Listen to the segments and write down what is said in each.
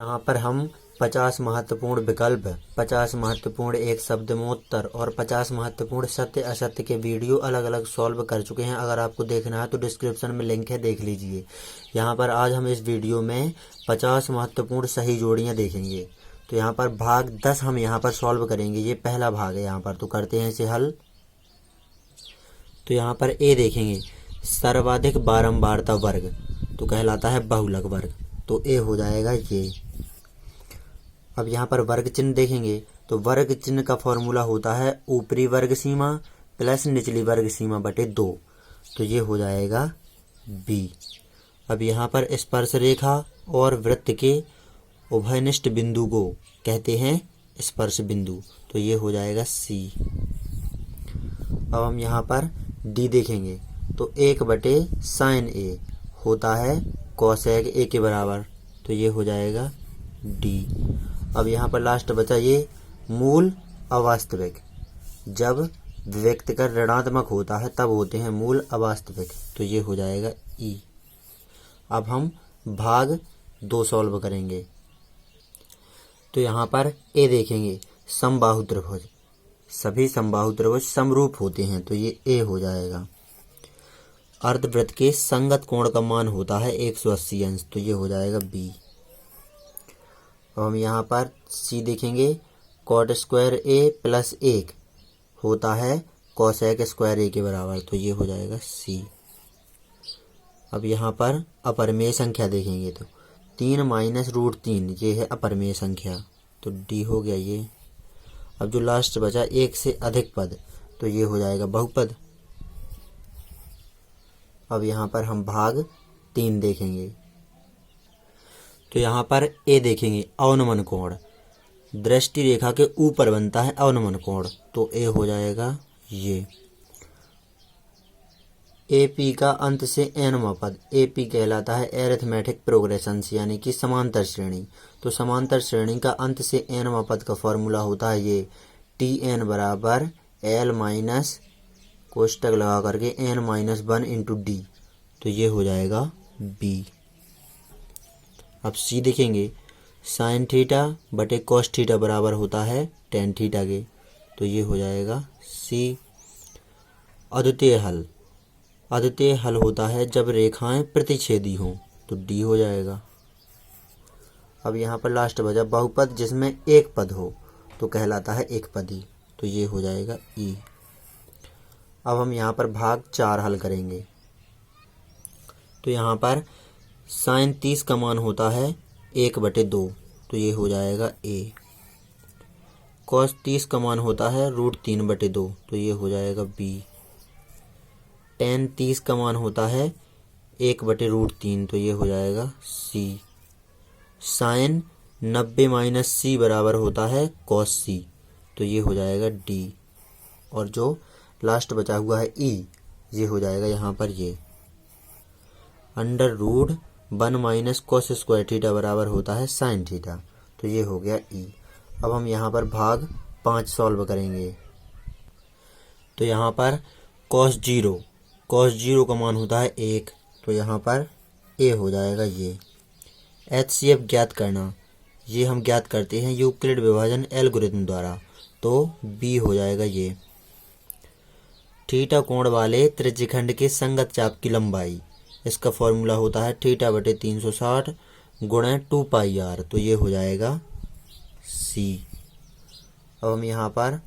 यहाँ पर हम 50 महत्वपूर्ण विकल्प, 50 महत्वपूर्ण एक शब्द में उत्तर और 50 महत्वपूर्ण सत्य असत्य के वीडियो अलग अलग सॉल्व कर चुके हैं। अगर आपको देखना है तो डिस्क्रिप्शन में लिंक है, देख लीजिए। यहाँ पर आज हम इस वीडियो में 50 महत्वपूर्ण सही जोड़ियाँ देखेंगे। तो यहाँ पर भाग 10 हम यहाँ पर सॉल्व करेंगे। ये पहला भाग है यहाँ पर, तो करते हैं इसे हल। तो यहाँ पर ए देखेंगे, सर्वाधिक बारंबारता वर्ग तो कहलाता है बहुलक वर्ग, तो ए हो जाएगा ये। अब यहाँ पर वर्ग चिन्ह देखेंगे तो वर्ग चिन्ह का फॉर्मूला होता है ऊपरी वर्ग सीमा प्लस निचली वर्ग सीमा बटे 2, तो ये हो जाएगा बी। अब यहाँ पर स्पर्श रेखा और वृत्त के उभयनिष्ठ बिंदु को कहते हैं स्पर्श बिंदु, तो ये हो जाएगा सी। अब हम यहाँ पर डी देखेंगे तो 1/sin a होता है कोसेक ए के बराबर, तो ये हो जाएगा डी। अब यहाँ पर लास्ट बचा ये मूल अवास्तविक, जब व्यक्त कर ऋणात्मक होता है तब होते हैं मूल अवास्तविक, तो ये हो जाएगा ई। अब हम भाग 2 सॉल्व करेंगे। तो यहाँ पर ए देखेंगे, समबाहु त्रिभुज, सभी समबाहु त्रिभुज समरूप होते हैं, तो ये ए हो जाएगा। अर्धवृत्त के संगत कोण का मान होता है 180 अंश, तो ये हो जाएगा बी। अब हम यहाँ पर सी देखेंगे, कॉट स्क्वायर ए प्लस 1 होता है कोसेक स्क्वायर ए के बराबर, तो ये हो जाएगा सी। अब यहाँ पर अपरिमेय संख्या देखेंगे तो 3 - √3 ये है अपरिमेय संख्या, तो डी हो गया ये। अब जो लास्ट बचा 1 से अधिक पद, तो ये हो जाएगा बहुपद। अब यहाँ पर हम भाग 3 देखेंगे। तो यहाँ पर ए देखेंगे, अवनमन कोण, दृष्टि रेखा के ऊपर बनता है अवनमन कोण, तो ए हो जाएगा ये। एपी का अंत से एनवां पद, एपी कहलाता है एरिथमेटिक प्रोग्रेशंस यानी कि समांतर श्रेणी, तो समांतर श्रेणी का अंत से एनवां पद का फॉर्मूला होता है ये TN बराबर L माइनस कोष्टक लगा करके N-1 इंटू डी, तो ये हो जाएगा बी। अब सी देखेंगे, साइन थीटा बटे कॉस थीटा बराबर होता है टेन थीटा के, तो ये हो जाएगा सी। अद्वितीय हल, अद्वितीय हल होता है जब रेखाएं प्रतिच्छेदी हों, तो डी हो जाएगा। अब यहाँ पर लास्ट बचा बहुपद जिसमें एक पद हो, तो कहलाता है एक पदी, तो ये हो जाएगा ई। अब हम यहाँ पर भाग 4 हल करेंगे। तो यहाँ पर साइन 30 का मान होता है 1/2, तो ये हो जाएगा ए। कॉस 30 का मान होता है √3/2, तो ये हो जाएगा बी। टेन 30 का मान होता है 1/√3, तो ये हो जाएगा सी। साइन 90 - सी बराबर होता है कॉस सी, तो ये हो जाएगा डी। और जो लास्ट बचा हुआ है ई, ये हो जाएगा यहाँ पर ये √1 - cos स्क्वायर थीटा बराबर होता है साइन थीटा, तो ये हो गया ई। अब हम यहाँ पर भाग 5 सॉल्व करेंगे। तो यहाँ पर cos 0 का मान होता है 1, तो यहाँ पर ए हो जाएगा ये। HCF ज्ञात करना, ये हम ज्ञात करते हैं यूक्लिड विभाजन एल्गोरिथम द्वारा, तो बी हो जाएगा ये। थीटा कोण वाले त्रिज्यखंड के संगत चाप की लंबाई, इसका फॉर्मूला होता है θ/360 गुणा 2πr, तो ये हो जाएगा सी। अब हम यहाँ पर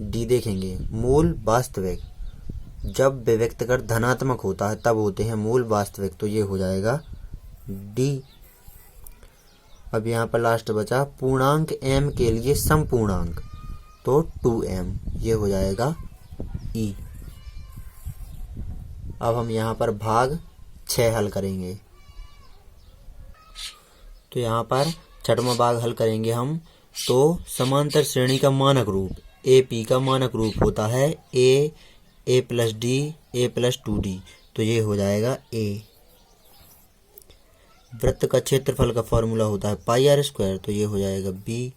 डी देखेंगे, मूल वास्तविक, जब व्यक्त कर धनात्मक होता है तब होते हैं मूल वास्तविक, तो ये हो जाएगा डी। अब यहाँ पर लास्ट बचा पूर्णांक m के लिए समपूर्णांक, तो 2m, ये हो जाएगा ई। अब हम यहाँ पर भाग 6 हल करेंगे। तो यहाँ पर 6वां भाग हल करेंगे हम। तो समांतर श्रेणी का मानक रूप AP का मानक रूप होता है A + D A + 2D, तो ये हो जाएगा ए। वृत्त का क्षेत्रफल का फॉर्मूला होता है πr², तो ये हो जाएगा बी।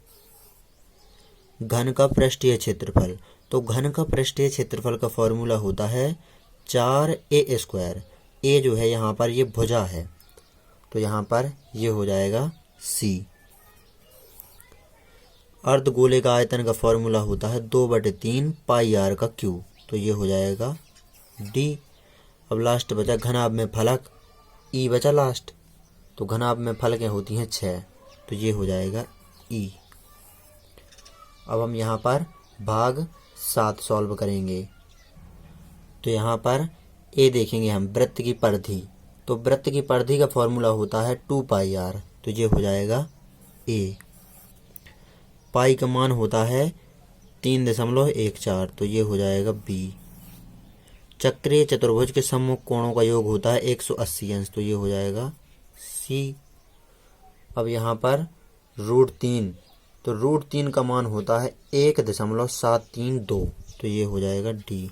घन का पृष्ठीय क्षेत्रफल, तो घन का पृष्ठीय क्षेत्रफल का फॉर्मूला होता है 4a²। ए जो है यहाँ पर ये भुजा है, तो यहाँ पर ये हो जाएगा सी। अर्धगोले का आयतन का फॉर्मूला होता है 2/3 पाई आर का क्यूब, तो ये हो जाएगा डी। अब लास्ट बचा घनाभ में फलक, ई बचा लास्ट, तो घनाभ में फलकें होती हैं 6, तो ये हो जाएगा ई। अब हम यहाँ पर भाग 7 सॉल्व करेंगे। तो यहाँ पर ए देखेंगे हम वृत्त की परिधि, तो वृत्त की परिधि का फॉर्मूला होता है 2 पाई आर, तो ये हो जाएगा ए। पाई का मान होता है 3.14, तो ये हो जाएगा बी। चक्रीय चतुर्भुज के सम्मुख कोणों का योग होता है 180 अंश, तो ये हो जाएगा सी। अब यहाँ पर √3, तो √3 का मान होता है 1.732, तो ये हो जाएगा डी।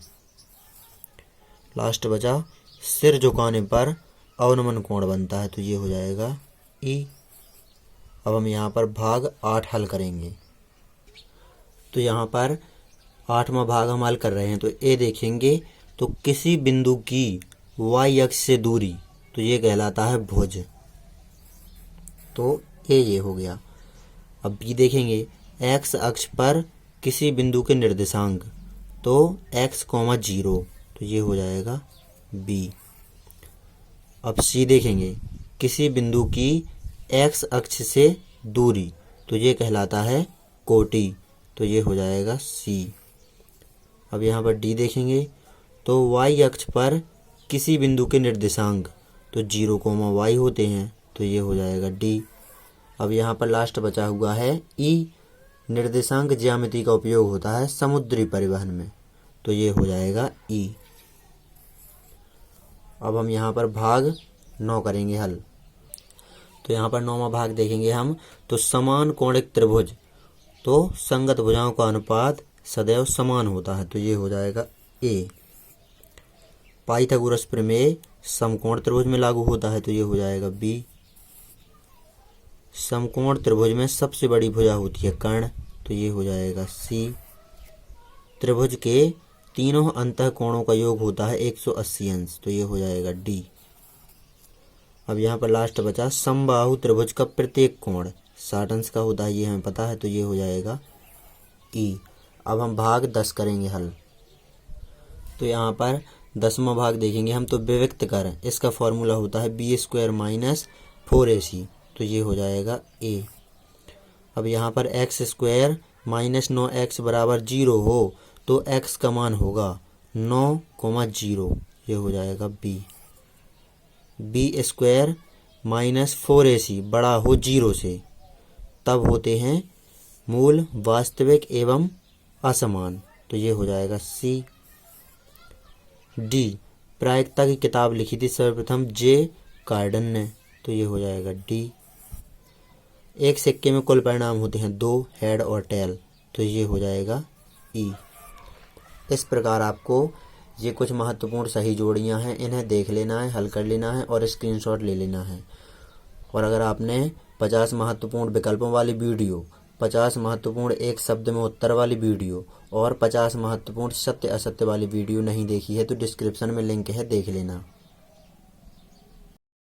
लास्ट बचा सिर झुकाने पर अवनमन कोण बनता है, तो ये हो जाएगा ई। अब हम यहाँ पर भाग 8 हल करेंगे। तो यहाँ पर 8वां भाग हम हल कर रहे हैं। तो ए देखेंगे, तो किसी बिंदु की y अक्ष से दूरी, तो ये कहलाता है भुज, तो ये हो गया। अब बी देखेंगे, x अक्ष पर किसी बिंदु के निर्देशांक, तो x, 0, तो ये हो जाएगा बी। अब सी देखेंगे, किसी बिंदु की x अक्ष से दूरी, तो ये कहलाता है कोटि, तो ये हो जाएगा सी। अब यहाँ पर डी देखेंगे, तो y अक्ष पर किसी बिंदु के निर्देशांक, तो 0, y होते हैं, तो ये हो जाएगा डी। अब यहाँ पर लास्ट बचा हुआ है ई, निर्देशांक ज्यामिति का उपयोग होता है समुद्री परिवहन में, तो ये हो जाएगा ई। अब हम यहाँ पर भाग 9 करेंगे हल। तो यहाँ पर 9वां भाग देखेंगे हम, तो समान कोणिक त्रिभुज, तो संगत भुजाओं का अनुपात सदैव समान होता है, तो ये हो जाएगा ए। पाइथागोरस प्रमेय समकोण त्रिभुज में लागू होता है, तो ये हो जाएगा बी। समकोण त्रिभुज में सबसे बड़ी भुजा होती है कर्ण, तो ये हो जाएगा सी। त्रिभुज के तीनों अंतः कोणों का योग होता है 180 अंश, तो ये हो जाएगा डी। अब यहाँ पर लास्ट बचा समबाहु त्रिभुज का प्रत्येक कोण 60 अंश का होता है, ये हमें पता है, तो ये हो जाएगा ई। अब हम भाग 10 करेंगे हल। तो यहाँ पर 10वां भाग देखेंगे हम, तो विविक्त कर, इसका फॉर्मूला होता है b² - 4ac, तो ये हो जाएगा ए। अब यहाँ पर x² - 9x = 0 हो, तो x का मान होगा 9, 0, ये हो जाएगा b। b² - 4ac बड़ा हो 0 से, तब होते हैं मूल वास्तविक एवं असमान, तो ये हो जाएगा सी। डी, प्रायिकता की किताब लिखी थी सर्वप्रथम जे कार्डन ने, तो ये हो जाएगा डी। एक सिक्के में कुल परिणाम होते हैं 2, हेड और टेल, तो ये हो जाएगा ई। इस प्रकार आपको ये कुछ महत्वपूर्ण सही जोड़ियां हैं, इन्हें देख लेना है, हल कर लेना है और स्क्रीनशॉट ले लेना है। और अगर आपने 50 महत्वपूर्ण विकल्पों वाली वीडियो, 50 महत्वपूर्ण एक शब्द में उत्तर वाली वीडियो और 50 महत्वपूर्ण सत्य असत्य वाली वीडियो नहीं देखी है, तो डिस्क्रिप्शन में लिंक है, देख लेना।